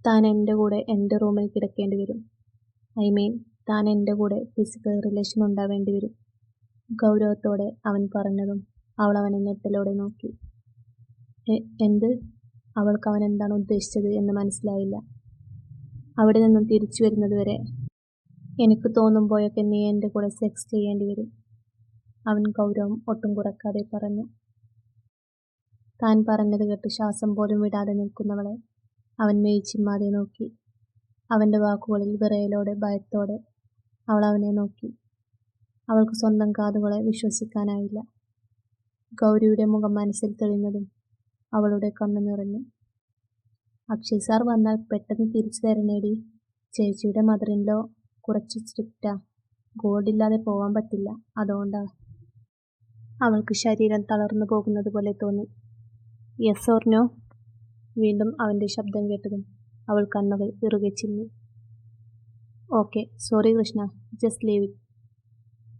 താൻ എൻ്റെ കൂടെ എൻ്റെ റൂമിൽ കിടക്കേണ്ടി വരും. ഐ മീൻ, താൻ എൻ്റെ കൂടെ ഫിസിക്കൽ റിലേഷൻ ഉണ്ടാവേണ്ടി വരും. ഗൗരവത്തോടെ അവൻ പറഞ്ഞതും അവൾ അവനെ ഞെട്ടലോടെ നോക്കി. എന്ത്? അവൾക്ക് അവൻ എന്താണ് ഉദ്ദേശിച്ചത് എന്ന് മനസ്സിലായില്ല. അവിടെ നിന്നും തിരിച്ചു വരുന്നതുവരെ എനിക്ക് തോന്നുമ്പോഴൊക്കെ നീ എൻ്റെ കൂടെ സെക്സ് ചെയ്യേണ്ടി വരും, അവൻ ഗൗരവം ഒട്ടും കുറക്കാതെ പറഞ്ഞു. താൻ പറഞ്ഞത് കേട്ട് ശ്വാസം പോലും വിടാതെ നിൽക്കുന്നവളെ അവൻ മേയിച്ചിമ്മാതെ നോക്കി. അവൻ്റെ വാക്കുകളിൽ വിറയലോടെ ഭയത്തോടെ അവൾ അവനെ നോക്കി. അവൾക്ക് സ്വന്തം കാതുകളെ വിശ്വസിക്കാനായില്ല. ഗൗരിയുടെ മുഖം മനസ്സിൽ തെളിഞ്ഞതും അവളുടെ കണ്ണു നിറഞ്ഞു. അക്ഷയ് സാർ വന്നാൽ പെട്ടെന്ന് തിരിച്ചു തരണേടി. ചേച്ചിയുടെ മദർ ഇൻ ലോ കുറച്ച് സ്ട്രിക്റ്റാ. ഗോൾഡില്ലാതെ പോവാൻ പറ്റില്ല, അതുകൊണ്ടാ. അവൾക്ക് ശരീരം തളർന്നു പോകുന്നത് പോലെ തോന്നി. Yes or no? വീണ്ടും അവൻ്റെ ശബ്ദം കേട്ടതും അവൾ കണ്ണുകൾ ഇറുകെ ചിമ്മി. Okay, sorry Krishna, just leave it,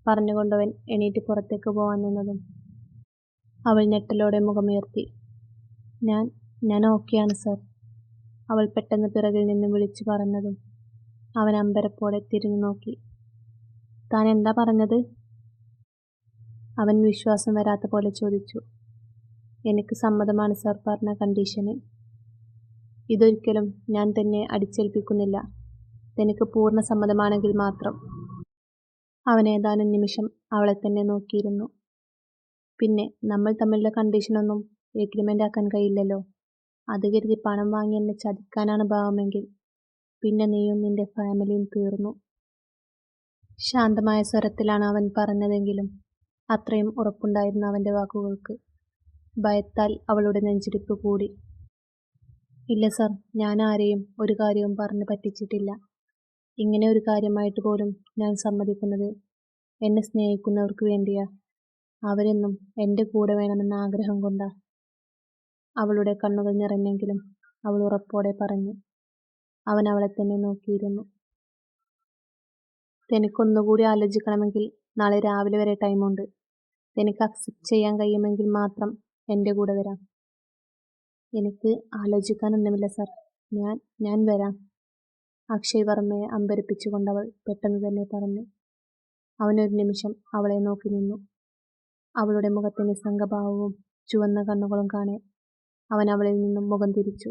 പറഞ്ഞുകൊണ്ടവൻ എണീറ്റ് പുറത്തേക്ക് പോവാൻ നിന്നതും അവൾ ഞെട്ടലോടെ മുഖമുയർത്തി. ഞാൻ ഓക്കെയാണ് സർ, അവൾ പെട്ടെന്ന് പിറകിൽ നിന്ന് വിളിച്ചു പറഞ്ഞതും അവൻ അമ്പരപ്പോടെ തിരിഞ്ഞു നോക്കി. താൻ എന്താ പറഞ്ഞത്? അവൻ വിശ്വാസം വരാത്ത പോലെ ചോദിച്ചു. എനിക്ക് സമ്മതമാണ് സർ പറഞ്ഞ കണ്ടീഷന്. ഇതൊരിക്കലും ഞാൻ തന്നെ അടിച്ചേൽപ്പിക്കുന്നില്ല. തനിക്ക് പൂർണ്ണ സമ്മതമാണെങ്കിൽ മാത്രം. അവൻ ഏതാനും നിമിഷം അവളെ തന്നെ നോക്കിയിരുന്നു. പിന്നെ നമ്മൾ തമ്മിലുള്ള കണ്ടീഷനൊന്നും എഗ്രിമെൻ്റ് ആക്കാൻ കഴിയില്ലല്ലോ. അത് കരുതി പണം വാങ്ങി എന്നെ ചതിക്കാനാണ് ഭാവമെങ്കിൽ പിന്നെ നീയും നിന്റെ ഫാമിലിയും തീർന്നു. ശാന്തമായ സ്വരത്തിലാണ് അവൻ പറഞ്ഞതെങ്കിലും അത്രയും ഉറപ്പുണ്ടായിരുന്നു അവൻ്റെ വാക്കുകൾക്ക്. ഭയത്താൽ അവളുടെ നെഞ്ചിടിപ്പ് കൂടി. ഇല്ല സർ, ഞാൻ ആരെയും ഒരു കാര്യവും പറഞ്ഞു പറ്റിച്ചിട്ടില്ല. ഇങ്ങനെ ഒരു കാര്യമായിട്ട് പോലും ഞാൻ സമ്മതിക്കുന്നത് എന്നെ സ്നേഹിക്കുന്നവർക്ക് വേണ്ടിയാ. അവരെന്നും എൻ്റെ കൂടെ വേണമെന്ന ആഗ്രഹം കൊണ്ടാ. അവളുടെ കണ്ണുകൾ നിറഞ്ഞെങ്കിലും അവൾ ഉറപ്പോടെ പറഞ്ഞു. അവൻ അവളെ തന്നെ നോക്കിയിരുന്നു. തനിക്കൊന്നുകൂടി ആലോചിക്കണമെങ്കിൽ നാളെ രാവിലെ വരെ ടൈമുണ്ട്. തനിക്ക് അക്സെപ്റ്റ് ചെയ്യാൻ കഴിയുമെങ്കിൽ മാത്രം എൻ്റെ കൂടെ വരാം. എനിക്ക് ആലോചിക്കാനൊന്നുമില്ല സർ, ഞാൻ വരാം, അക്ഷയ് വർമ്മയെ അമ്പരപ്പിച്ചുകൊണ്ടവൾ പെട്ടെന്ന് തന്നെ പറഞ്ഞു. അവനൊരു നിമിഷം അവളെ നോക്കി നിന്നു. അവളുടെ മുഖത്തെ നിസ്സംഗഭാവവും ചുവന്ന കണ്ണുകളും കാണെ അവൻ അവളിൽ നിന്നും മുഖം തിരിച്ചു.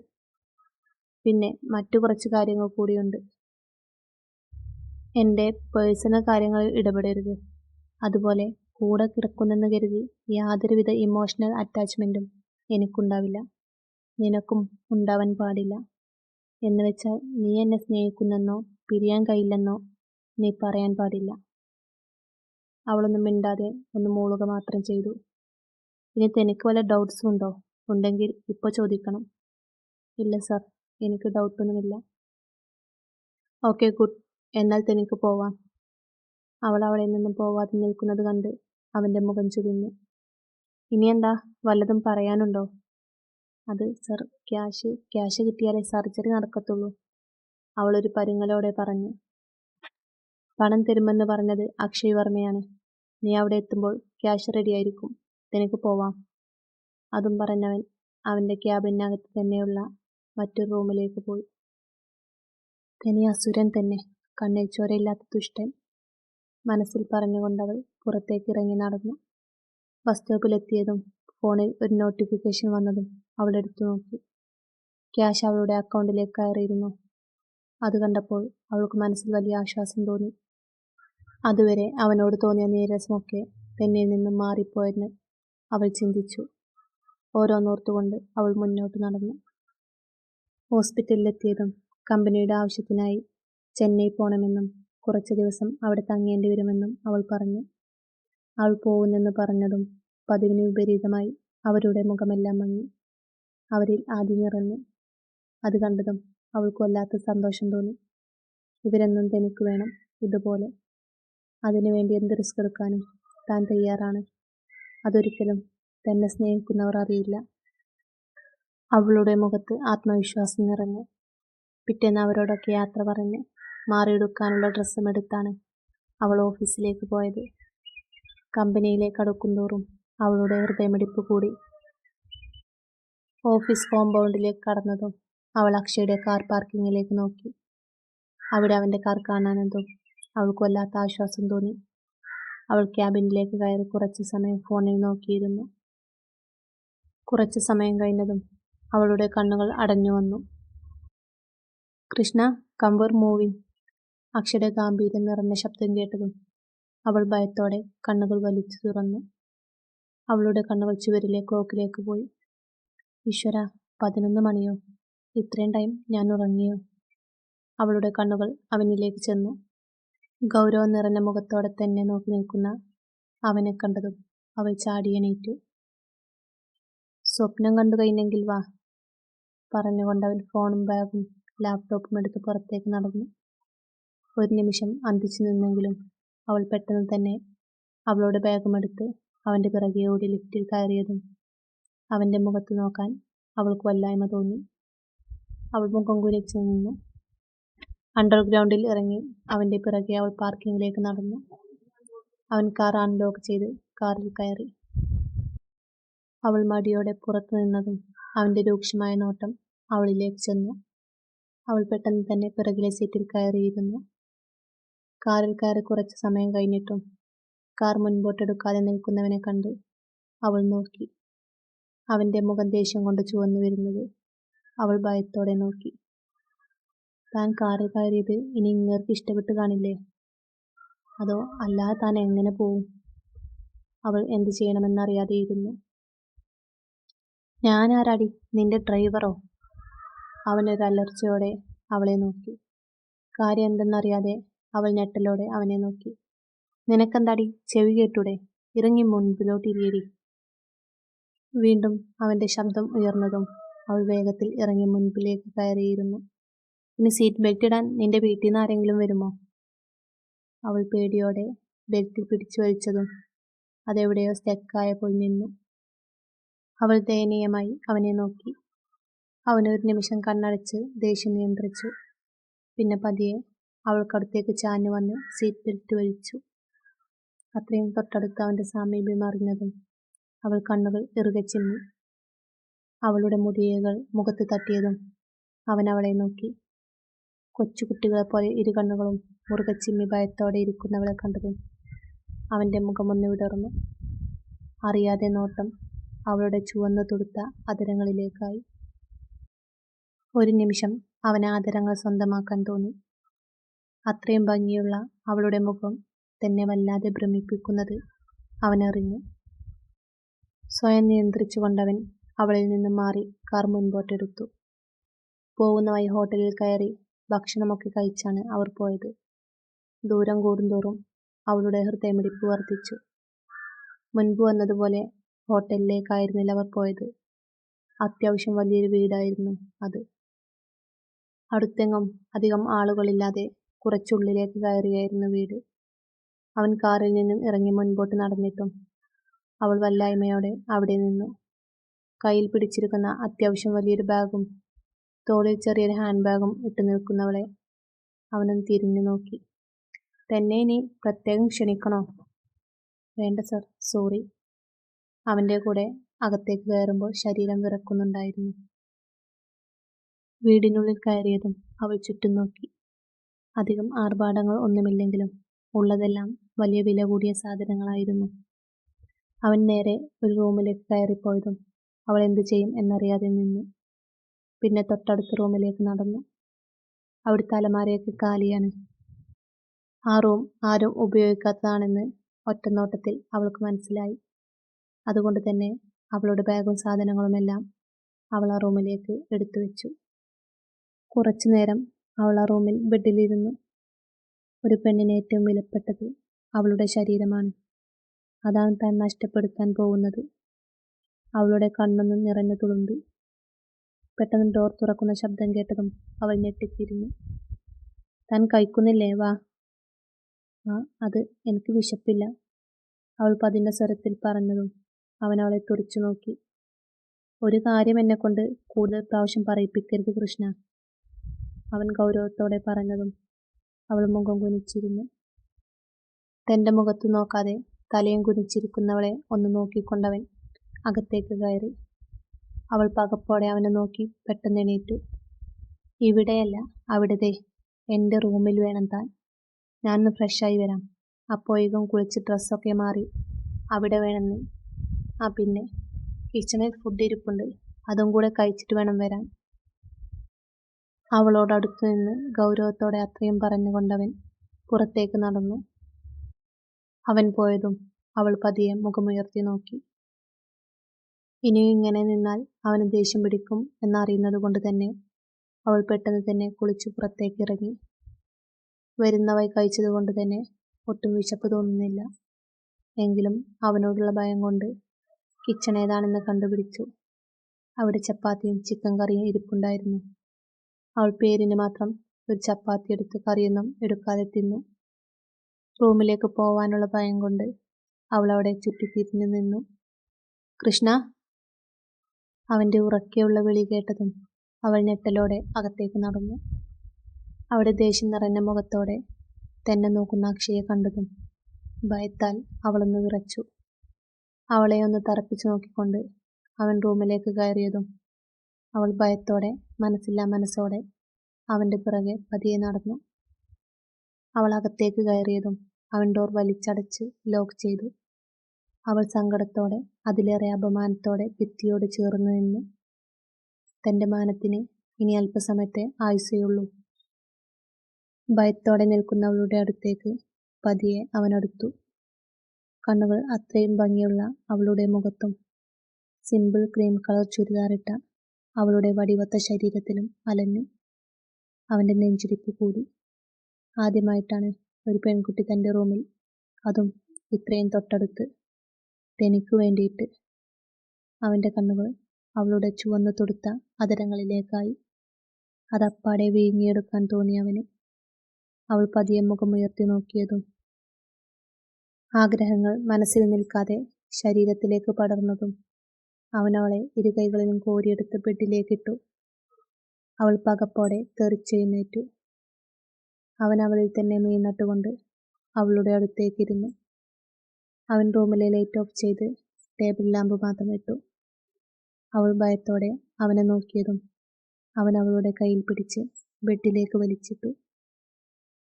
പിന്നെ മറ്റു കുറച്ച് കാര്യങ്ങൾ കൂടിയുണ്ട്. എൻ്റെ പേഴ്സണൽ കാര്യങ്ങളിൽ ഇടപെടരുത്. അതുപോലെ കൂടെ കിടക്കുന്നെന്ന് കരുതി യാതൊരുവിധ ഇമോഷണൽ അറ്റാച്ച്മെൻറ്റും എനിക്കുണ്ടാവില്ല, നിനക്കും ഉണ്ടാവാൻ പാടില്ല. എന്ന് വെച്ചാൽ നീ എന്നെ സ്നേഹിക്കുന്നെന്നോ പിരിയാൻ കഴിയില്ലെന്നോ നീ പറയാൻ പാടില്ല. അവളൊന്നും മിണ്ടാതെ ഒന്ന് മൂളുക മാത്രം ചെയ്തു. ഇനി തനിക്ക് വല്ല ഡൗട്ട്സും ഉണ്ടോ? ഉണ്ടെങ്കിൽ ഇപ്പോൾ ചോദിക്കണം. ഇല്ല സർ, എനിക്ക് ഡൗട്ടൊന്നുമില്ല. ഓക്കെ ഗുഡ്, എന്നാൽ തനിക്ക് പോവാം. അവൾ അവളിൽ നിന്നും പോവാതെ നിൽക്കുന്നത് കണ്ട് അവൻ്റെ മുഖം ചുളിഞ്ഞു. ഇനിയെന്താ, വല്ലതും പറയാനുണ്ടോ? അത് സർ, ക്യാഷ് കിട്ടിയാലേ സർജറി നടക്കത്തുള്ളൂ, അവളൊരു പരുങ്ങലോടെ പറഞ്ഞു. പണം തരുമെന്ന് പറഞ്ഞത് അക്ഷയ് വർമ്മയാണ്. നീ അവിടെ എത്തുമ്പോൾ ക്യാഷ് റെഡിയായിരിക്കും. തനിക്ക് പോവാം. അതും പറഞ്ഞവൻ അവൻ്റെ ക്യാബിനകത്ത് തന്നെയുള്ള മറ്റൊരു റൂമിലേക്ക് പോയി. തനി അസുരൻ തന്നെ, കണ്ണിൽ ചോരയില്ലാത്ത ദുഷ്ടൻ, മനസ്സിൽ പറഞ്ഞുകൊണ്ടവൾ പുറത്തേക്ക് ഇറങ്ങി നടന്നു. ബസ് സ്റ്റോപ്പിലെത്തിയതും ഫോണിൽ ഒരു നോട്ടിഫിക്കേഷൻ വന്നതും അവൾ എടുത്തു നോക്കി. ക്യാഷ് അവളുടെ അക്കൗണ്ടിലേക്ക് കയറിയിരുന്നു. അത് കണ്ടപ്പോൾ അവൾക്ക് മനസ്സിൽ വലിയ ആശ്വാസം തോന്നി. അതുവരെ അവനോട് തോന്നിയ നീരസമൊക്കെ തന്നിൽ നിന്നും മാറിപ്പോയെന്ന് അവൾ ചിന്തിച്ചു. ഓരോന്നോർത്തുകൊണ്ട് അവൾ മുന്നോട്ട് നടന്നു. ഹോസ്പിറ്റലിലെത്തിയതും കമ്പനിയുടെ ആവശ്യത്തിനായി ചെന്നൈ പോകണമെന്നും കുറച്ച് ദിവസം അവിടെ തങ്ങേണ്ടി വരുമെന്നും അവൾ പറഞ്ഞു. അവൾ പോകുന്നെന്ന് പറഞ്ഞതും പതിവിന് വിപരീതമായി അവരുടെ മുഖമെല്ലാം മങ്ങി. അവരിൽ ആദ്യം നിറഞ്ഞു. അത് കണ്ടതും അവൾക്ക് വല്ലാത്ത സന്തോഷം തോന്നി. ഇവരെന്നും തനിക്ക് വേണം, ഇതുപോലെ. അതിനുവേണ്ടി എന്ത് റിസ്ക് എടുക്കാനും താൻ തയ്യാറാണ്. അതൊരിക്കലും തന്നെ സ്നേഹിക്കുന്നവർ അറിയില്ല. അവളുടെ മുഖത്ത് ആത്മവിശ്വാസം നിറഞ്ഞു. പിറ്റേന്ന് അവരോടൊക്കെ യാത്ര പറഞ്ഞ് മാറിയെടുക്കാനുള്ള ഡ്രസ്സും എടുത്താണ് അവൾ ഓഫീസിലേക്ക് പോയത്. കമ്പനിയിലേക്ക് അടുക്കുന്തോറും അവളുടെ ഹൃദയമിടിപ്പ് കൂടി. ഓഫീസ് കോമ്പൗണ്ടിലേക്ക് കടന്നതും അവൾ അക്ഷയുടെ കാർ പാർക്കിങ്ങിലേക്ക് നോക്കി. അവിടെ അവൻ്റെ കാർ കാണാനെന്തോ അവൾക്ക് വല്ലാത്ത ആശ്വാസം തോന്നി. അവൾ ക്യാബിനിലേക്ക് കയറി കുറച്ച് സമയം ഫോണിൽ നോക്കിയിരുന്നു. കുറച്ച് സമയം കഴിഞ്ഞതും അവളുടെ കണ്ണുകൾ അടഞ്ഞു വന്നു. Krishna, come we're moving. അക്ഷയുടെ ഗാംഭീര്യം നിറഞ്ഞ ശബ്ദം കേട്ടതും അവൾ ഭയത്തോടെ കണ്ണുകൾ വലിച്ചു തുറന്നു. അവളുടെ കണ്ണുകൾ ചുവരിലെ ക്ലോക്കിലേക്ക് പോയി. ഈശ്വര, 11 മണിയോ? ഇത്രയും ടൈം ഞാൻ ഉറങ്ങിയോ? അവളുടെ കണ്ണുകൾ അവനിലേക്ക് ചെന്നു. ഗൗരവം നിറഞ്ഞ മുഖത്തോടെ തന്നെ നോക്കി നിൽക്കുന്ന അവനെ കണ്ടതും അവൾ ചാടിയെണീറ്റു. സ്വപ്നം കണ്ടു കഴിഞ്ഞെങ്കിൽ വാ, പറഞ്ഞുകൊണ്ടവൻ ഫോണും ബാഗും ലാപ്ടോപ്പും എടുത്ത് പുറത്തേക്ക് നടന്നു. ഒരു നിമിഷം അന്തിച്ചു നിന്നെങ്കിലും അവൾ പെട്ടെന്ന് തന്നെ അവളുടെ ബാഗുമെടുത്ത് അവൻ്റെ പിറകെ ഓടി ലിഫ്റ്റിൽ കയറിയതും അവൻ്റെ മുഖത്ത് നോക്കാൻ അവൾക്ക് വല്ലായ്മ തോന്നി. അവൾ മുഖം കുനിച്ചു നിന്നു. അണ്ടർഗ്രൗണ്ടിൽ ഇറങ്ങി അവൻ്റെ പിറകെ അവൾ പാർക്കിങ്ങിലേക്ക് നടന്നു. അവൻ കാർ അൺലോക്ക് ചെയ്ത് കാറിൽ കയറി. അവൾ മടിയോടെ പുറത്തു നിന്നതും അവൻ്റെ രൂക്ഷമായ നോട്ടം അവളിലേക്ക് ചെന്നു. അവൾ പെട്ടെന്ന് തന്നെ പിറകിലെ സീറ്റിൽ കയറിയിരുന്നു. കാറിൽ കയറി കുറച്ച് സമയം കഴിഞ്ഞിട്ടും കാർ മുൻപോട്ടെടുക്കാതെ നിൽക്കുന്നവനെ കണ്ട് അവൾ നോക്കി. അവൻ്റെ മുഖം ദേഷ്യം കൊണ്ട് ചുവന്നു വരുന്നത് അവൾ ഭയത്തോടെ നോക്കി. താൻ കാറിൽ കയറിയത് ഇനി ഇങ്ങേർക്ക് ഇഷ്ടപ്പെട്ട് കാണില്ലേ? അതോ അല്ലാതെ താൻ എങ്ങനെ പോവും? അവൾ എന്ത് ചെയ്യണമെന്നറിയാതെയിരുന്നു. ഞാനാരാടി, നിന്റെ ഡ്രൈവറോ? അവനൊരു അലർച്ചയോടെ അവളെ നോക്കി. കാര്യം എന്തെന്നറിയാതെ അവൾ ഞെട്ടലോടെ അവനെ നോക്കി. നിനക്കെന്താടി, ചെവി കേട്ടൂടെ? ഇറങ്ങി മുൻപിലോട്ടിരിയടി. വീണ്ടും അവൻ്റെ ശബ്ദം ഉയർന്നതും അവൾ വേഗത്തിൽ ഇറങ്ങി മുൻപിലേക്ക് കയറിയിരുന്നു. ഇനി സീറ്റ് ബെൽറ്റ് ഇടാൻ നിന്റെ വീട്ടിൽ നിന്ന് ആരെങ്കിലും വരുമോ? അവൾ പേടിയോടെ ബെൽറ്റിൽ പിടിച്ചു വലിച്ചതും അതെവിടെയോ സ്റ്റക്കായപ്പോൾ നിന്നു. അവൾ ദയനീയമായി അവനെ നോക്കി. അവനൊരു നിമിഷം കണ്ണടച്ച് ദേഷ്യം നിയന്ത്രിച്ചു. പിന്നെ പതിയെ അവൾക്കടുത്തേക്ക് ചാഞ്ഞു വന്ന് സീറ്റ് ബെൽറ്റ് വലിച്ചു. അത്രയും തൊട്ടടുത്ത് അവൻ്റെ സാമീപ്യം അറിഞ്ഞതും അവൾ കണ്ണുകൾ ഇറുകെ ചിമ്മി. അവളുടെ മുടിയകൾ മുഖത്ത് തട്ടിയതും അവൻ അവളെ നോക്കി. കൊച്ചുകുട്ടികളെപ്പോലെ ഇരു കണ്ണുകളും മുറുകെ ചിമ്മി ഭയത്തോടെ ഇരിക്കുന്നവളെ കണ്ടതും അവൻ്റെ മുഖമൊന്ന് വിടർന്നു. അറിയാതെ നോട്ടം അവളുടെ ചുവന്നു തുടുത്ത അധരങ്ങളിലേക്കായി. ഒരു നിമിഷം അവന് ആദരങ്ങൾ സ്വന്തമാക്കാൻ തോന്നി. അത്രയും ഭംഗിയുള്ള അവളുടെ മുഖം തന്നെ വല്ലാതെ ഭ്രമിപ്പിക്കുന്നത് അവനറിഞ്ഞു. സ്വയം നിയന്ത്രിച്ചുകൊണ്ടവൻ അവളിൽ നിന്നും മാറി കാർ മുൻപോട്ടെടുത്തു. പോകുന്ന വഴി ഹോട്ടലിൽ കയറി ഭക്ഷണമൊക്കെ കഴിച്ചാണ് അവർ പോയത്. ദൂരം കൂടുന്തോറും അവളുടെ ഹൃദയമിടിപ്പ് വർദ്ധിച്ചു. മുൻപ് വന്നതുപോലെ ഹോട്ടലിലേക്കായിരുന്നില്ല അവർ പോയത്. അത്യാവശ്യം വലിയൊരു വീടായിരുന്നു അത്. അടുത്തെങ്ങും അധികം ആളുകളില്ലാതെ കുറച്ചുള്ളിലേക്ക് കയറിയായിരുന്നു വീട്. അവൻ കാറിൽ നിന്നും ഇറങ്ങി മുൻപോട്ട് നടന്നിട്ടും അവൾ വല്ലായ്മയോടെ അവിടെ നിന്നു. കയ്യിൽ പിടിച്ചിരിക്കുന്ന അത്യാവശ്യം വലിയൊരു ബാഗും തോളിൽ ചെറിയൊരു ഹാൻഡ് ബാഗും ഇട്ടു നിൽക്കുന്നവളെ അവനൊന്ന് തിരിഞ്ഞു നോക്കി. തന്നെ ഇനി പ്രത്യേകം ക്ഷണിക്കണോ? വേണ്ട സർ, സോറി. അവൻ്റെ കൂടെ അകത്തേക്ക് കയറുമ്പോൾ ശരീരം വിറക്കുന്നുണ്ടായിരുന്നു. വീടിനുള്ളിൽ കയറിയതും അവൾ ചുറ്റും നോക്കി. അധികം ആർഭാടങ്ങൾ ഒന്നുമില്ലെങ്കിലും ഉള്ളതെല്ലാം വലിയ വില കൂടിയ സാധനങ്ങളായിരുന്നു. അവൻ നേരെ ഒരു റൂമിലേക്ക് കയറിപ്പോയതും അവൾ എന്തു ചെയ്യും എന്നറിയാതെ നിന്നു. പിന്നെ തൊട്ടടുത്ത റൂമിലേക്ക് നടന്നു. അവിടുത്തെ അലമാരയൊക്കെ കാലിയാണ്. ആ റൂം ആരും ഉപയോഗിക്കാത്തതാണെന്ന് ഒറ്റനോട്ടത്തിൽ അവൾക്ക് മനസ്സിലായി. അതുകൊണ്ട് തന്നെ അവളുടെ ബാഗും സാധനങ്ങളുമെല്ലാം അവൾ ആ റൂമിലേക്ക് എടുത്തു വെച്ചു. കുറച്ചു നേരം അവൾ ആ റൂമിൽ ബെഡിലിരുന്നു. ഒരു പെണ്ണിന് ഏറ്റവും വിലപ്പെട്ടത് അവളുടെ ശരീരമാണ്. അതാണ് താൻ നഷ്ടപ്പെടുത്താൻ പോകുന്നത്. അവളുടെ കണ്ണൊന്നും നിറഞ്ഞു തുളുമ്പി. പെട്ടെന്ന് ഡോർ തുറക്കുന്ന ശബ്ദം കേട്ടതും അവൾ ഞെട്ടിത്തിരിഞ്ഞു. താൻ കഴിക്കുന്നില്ലേ? വാ. ആ, അത് എനിക്ക് വിശപ്പില്ല, അവൾ പതിഞ്ഞ സ്വരത്തിൽ പറഞ്ഞതും അവൻ അവളെ തുറിച്ചു നോക്കി. ഒരു കാര്യം എന്നെക്കൊണ്ട് കൂടുതൽ പ്രാവശ്യം പറയിപ്പിക്കരുത് കൃഷ്ണ, അവൻ ഗൗരവത്തോടെ പറഞ്ഞതും അവൾ മുഖം കുനിച്ചിരുന്നു. തൻ്റെ മുഖത്ത് നോക്കാതെ തലയും കുനിച്ചിരിക്കുന്നവളെ ഒന്ന് നോക്കിക്കൊണ്ടവൻ അകത്തേക്ക് കയറി. അവൾ പകപ്പോടെ അവനെ നോക്കി പെട്ടെന്ന് എണീറ്റു. ഇവിടെയല്ല, അവിടത്തെ എൻ്റെ റൂമിൽ വേണം താൻ. ഞാനൊന്ന് ഫ്രഷായി വരാം. അപ്പോഴേക്കും കുളിച്ച് ഡ്രസ്സൊക്കെ മാറി അവിടെ വേണം നീ. ആ പിന്നെ കിച്ചണിൽ ഫുഡ് ഇരിപ്പുണ്ട്, അതും കൂടെ കഴിച്ചിട്ട് വേണം വരാൻ. അവളോടടുത്തു നിന്ന് ഗൗരവത്തോടെ അത്രയും പറഞ്ഞുകൊണ്ടവൻ പുറത്തേക്ക് നടന്നു. അവൻ പോയതും അവൾ പതിയെ മുഖമുയർത്തി നോക്കി. ഇനിയും ഇങ്ങനെ നിന്നാൽ അവന് ദേഷ്യം പിടിക്കും എന്നറിയുന്നത് കൊണ്ട് തന്നെ അവൾ പെട്ടെന്ന് തന്നെ കുളിച്ചു പുറത്തേക്ക് ഇറങ്ങി. വരുന്ന വഴി കഴിച്ചതുകൊണ്ട് തന്നെ ഒട്ടും വിശപ്പ് തോന്നുന്നില്ല. എങ്കിലും അവനോടുള്ള ഭയം കൊണ്ട് കിച്ചൺ ഏതാണെന്ന് കണ്ടുപിടിച്ചു. അവിടെ ചപ്പാത്തിയും ചിക്കൻ കറിയും ഇരിപ്പുണ്ടായിരുന്നു. അവൾ പേരിന് മാത്രം ഒരു ചപ്പാത്തി എടുത്ത് കറിയൊന്നും എടുക്കാതെ തിന്നു. റൂമിലേക്ക് പോവാനുള്ള ഭയം കൊണ്ട് അവൾ അവിടെ ചുറ്റിത്തിരിഞ്ഞു നിന്നു. കൃഷ്ണ! അവൻ്റെ ഉറക്കെയുള്ള വിളി കേട്ടതും അവൾ ഞെട്ടലോടെ അകത്തേക്ക് നടന്നു. അവിടെ ദേഷ്യം നിറഞ്ഞ മുഖത്തോടെ തന്നെ നോക്കുന്ന അക്ഷയെ കണ്ടതും ഭയത്താൽ അവളൊന്ന് വിറച്ചു. അവളെ ഒന്ന് തറപ്പിച്ചു നോക്കിക്കൊണ്ട് അവൻ റൂമിലേക്ക് കയറിയതും അവൾ ഭയത്തോടെ മനസ്സില്ലാ മനസ്സോടെ അവൻ്റെ പിറകെ പതിയെ നടന്നു. അവൾ അകത്തേക്ക് കയറിയതും അവൻ ഡോർ വലിച്ചടച്ച് ലോക്ക് ചെയ്തു. അവൾ സങ്കടത്തോടെ അതിലേറെ അപമാനത്തോടെ ഭിത്തിയോട് ചേർന്ന് നിന്നു. തൻ്റെ മാനത്തിന് ഇനി അല്പസമയത്തെ ആയുസ്സേയുള്ളൂ. ഭയത്തോടെ നിൽക്കുന്നവളുടെ അടുത്തേക്ക് പതിയെ അവനടുത്തു. കണ്ണുകൾ അത്രയും ഭംഗിയുള്ള അവളുടെ മുഖത്തും സിമ്പിൾ ക്രീം കളർ ചുരിദാറിട്ട അവളുടെ വടിവത്ത ശരീരത്തിലും അലഞ്ഞു. അവൻ്റെ നെഞ്ചിടിപ്പ് കൂടി. ആദ്യമായിട്ടാണ് ഒരു പെൺകുട്ടി തൻ്റെ റൂമിൽ, അതും ഇത്രയും തൊട്ടടുത്ത്, തനിക്കു വേണ്ടിയിട്ട്. അവൻ്റെ കണ്ണുകൾ അവളുടെ ചുവന്നു തൊടുത്ത അതരങ്ങളിലേക്കായി. അതപ്പാടെ വീങ്ങിയെടുക്കാൻ തോന്നി അവന്. അവൾ പതിയെ മുഖമുയർത്തി നോക്കിയതും ആഗ്രഹങ്ങൾ മനസ്സിൽ നിൽക്കാതെ ശരീരത്തിലേക്ക് പടർന്നതും അവൻ അവളെ ഇരുകൈകളിലും കോരിയെടുത്ത് ബെഡിലേക്കിട്ടു. അവൾ പകപ്പോടെ തെറിച്ചെഴുന്നേറ്റു. അവൻ അവളിൽ തന്നെ മീൻ നട്ടുകൊണ്ട് അവളുടെ അടുത്തേക്കിരുന്നു. അവൻ റൂമിലെ ലൈറ്റ് ഓഫ് ചെയ്ത് ടേബിൾ ലാമ്പ് മാത്രം ഇട്ടു. അവൾ ഭയത്തോടെ അവനെ നോക്കിയതും അവൻ അവളുടെ കയ്യിൽ പിടിച്ച് ബെഡിലേക്ക് വലിച്ചിട്ടു.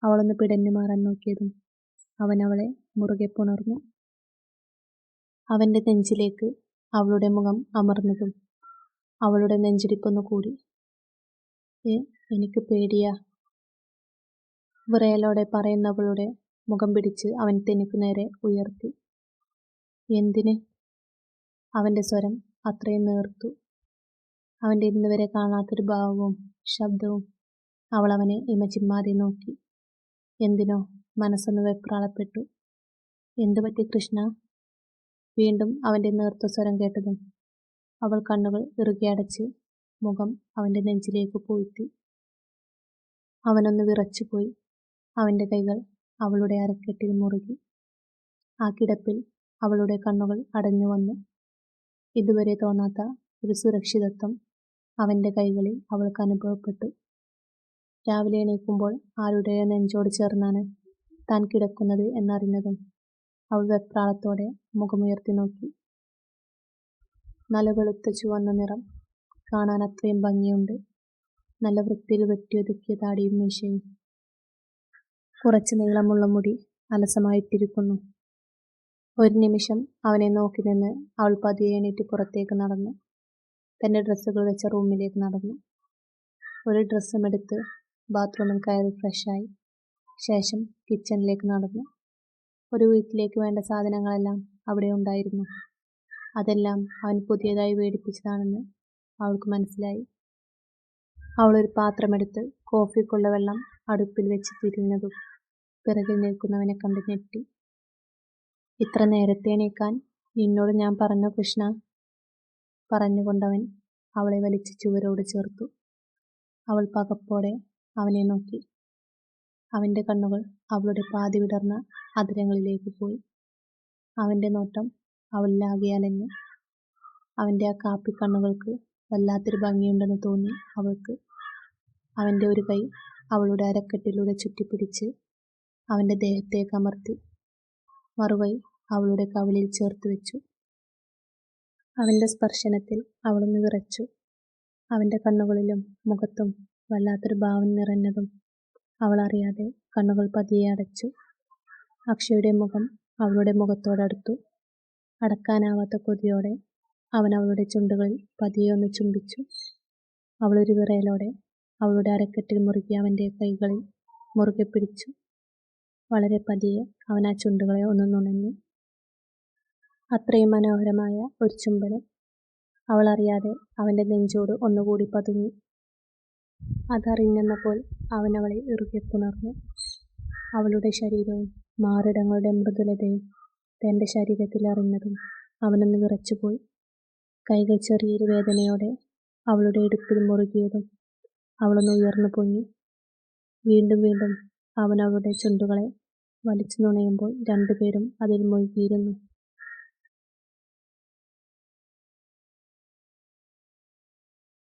അവളൊന്ന് പിടഞ്ഞു മാറാൻ നോക്കിയതും അവൻ അവളെ മുറുകെ പുണർന്നു. അവൻ്റെ നെഞ്ചിലേക്ക് അവളുടെ മുഖം അമർന്നതും അവളുടെ നെഞ്ചിടിപ്പൊന്നു കൂടി. എനിക്ക് പേടിയാ, വിറയലോടെ പറയുന്നവളുടെ മുഖം പിടിച്ച് അവൻ തെനിക്കു നേരെ ഉയർത്തി. എന്തിന്? അവൻ്റെ സ്വരം അത്രയും നേർത്തു. അവൻ്റെ ഇന്നുവരെ കാണാത്തൊരു ഭാവവും ശബ്ദവും. അവൾ അവനെ ഇമചിമ്മാതെ നോക്കി. എന്തിനോ മനസ്സൊന്ന് വെപ്രാളപ്പെട്ടു. എന്തു പറ്റി കൃഷ്ണ? വീണ്ടും അവൻ്റെ നേർത്ത സ്വരം കേട്ടതും അവൾ കണ്ണുകൾ ഇറുകെ അടച്ച് മുഖം അവൻ്റെ നെഞ്ചിലേക്ക് പൂഴ്ത്തി. അവനൊന്ന് വിറച്ചുപോയി. അവൻ്റെ കൈകൾ അവളുടെ അരക്കെട്ടിൽ മുറുകി. ആ കിടപ്പിൽ അവളുടെ കണ്ണുകൾ അടഞ്ഞു വന്നു. ഇതുവരെ തോന്നാത്ത ഒരു സുരക്ഷിതത്വം അവൻ്റെ കൈകളിൽ അവൾക്ക് അനുഭവപ്പെട്ടു. രാവിലെ എണീക്കുമ്പോൾ ആരുടെയോ നെഞ്ചോട് ചേർന്നാണ് താൻ കിടക്കുന്നത് എന്നറിഞ്ഞതും അവൾ വെപ്രാളത്തോടെ മുഖമുയർത്തി നോക്കി. നല്ല വെളുത്ത ചുവന്ന നിറം, കാണാൻ അത്രയും ഭംഗിയുണ്ട്. നല്ല വൃത്തിയിൽ വെട്ടിയൊതുക്കിയ താടിയും മീശയും. കുറച്ച് നീളമുള്ള മുടി അലസമായിട്ടിരിക്കുന്നു. ഒരു നിമിഷം അവനെ നോക്കി നിന്ന് അവൾ പതിയെ എണീറ്റ് പുറത്തേക്ക് നടന്നു. തൻ്റെ ഡ്രസ്സുകൾ വെച്ച റൂമിലേക്ക് നടന്നു. ഒരു ഡ്രസ്സും എടുത്ത് ബാത്റൂമിൽ കയറി ഫ്രഷായി. ശേഷം കിച്ചണിലേക്ക് നടന്നു. ഒരു വീട്ടിലേക്ക് വേണ്ട സാധനങ്ങളെല്ലാം അവിടെ ഉണ്ടായിരുന്നു. അതെല്ലാം അവൻ പുതിയതായി മേടിപ്പിച്ചതാണെന്ന് അവൾക്ക് മനസ്സിലായി. അവളൊരു പാത്രമെടുത്ത് കോഫിക്കുള്ള വെള്ളം അടുപ്പിൽ വെച്ച് തിരിഞ്ഞതും പിറകിൽ നിൽക്കുന്നവനെ കണ്ട് ഞെട്ടി. ഇത്ര നേരത്തെ എണീക്കാൻ നിന്നോട് ഞാൻ പറഞ്ഞോ കൃഷ്ണ? പറഞ്ഞുകൊണ്ടവൻ അവളെ വലിച്ച് ചുവരോട് ചേർത്തു. അവൾ പകപ്പോടെ അവനെ നോക്കി. അവൻ്റെ കണ്ണുകൾ അവളുടെ പാതി വിടർന്ന അതിരങ്ങളിലേക്ക് പോയി. അവൻ്റെ നോട്ടം അവളിലാകെ അലഞ്ഞു. അവൻ്റെ ആ കാപ്പിക്കണ്ണുകൾക്ക് വല്ലാത്തൊരു ഭംഗിയുണ്ടെന്ന് തോന്നി അവൾക്ക്. അവൻ്റെ ഒരു കൈ അവളുടെ അരക്കെട്ടിലൂടെ ചുറ്റിപ്പിടിച്ച് അവൻ്റെ ദേഹത്തേക്ക് അമർത്തി. മറുകൈ അവളുടെ കവിളിൽ ചേർത്ത് വെച്ചു. അവൻ്റെ സ്പർശനത്തിൽ അവളൊന്ന് വിറച്ചു. അവൻ്റെ കണ്ണുകളിലും മുഖത്തും വല്ലാത്തൊരു ഭാവം നിറഞ്ഞതും അവളറിയാതെ കണ്ണുകൾ പതിയെ അടച്ചു. അക്ഷയുടെ മുഖം അവളുടെ മുഖത്തോടടുത്തു. അടക്കാനാവാത്ത കൊതിയോടെ അവൻ അവളുടെ ചുണ്ടുകളിൽ പതിയെ ഒന്ന് ചുംബിച്ചു. അവളൊരു വിറയലോടെ അവളുടെ അരക്കെട്ടിൽ മുറുകി അവൻ്റെ കൈകളിൽ മുറുകെ പിടിച്ചു. വളരെ പതിയെ അവൻ ആ ചുണ്ടുകളെ ഒന്ന് നുണഞ്ഞു. അത്രയും മനോഹരമായ ഒരു ചുംബനം. അവളറിയാതെ അവൻ്റെ നെഞ്ചോട് ഒന്നുകൂടി പതുങ്ങി. അതറിഞ്ഞെന്നപ്പോൾ അവൻ അവളെ ഇറുകെ പുണർന്നു. അവളുടെ ശരീരവും മാറിടങ്ങളുടെ മൃദുലതയും തൻ്റെ ശരീരത്തിൽ അറിഞ്ഞതും അവനൊന്ന് വിറച്ചുപോയി. കൈകൾ ചെറിയൊരു വേദനയോടെ അവളുടെ ഇടുപ്പിൽ മുറുകിയതും അവളൊന്ന് ഉയർന്നു പൊങ്ങി. വീണ്ടും വീണ്ടും അവൻ അവളുടെ ചുണ്ടുകളെ വലിച്ചു നുണയുമ്പോൾ രണ്ടുപേരും അതിൽ മുഴുകിയിരുന്നു.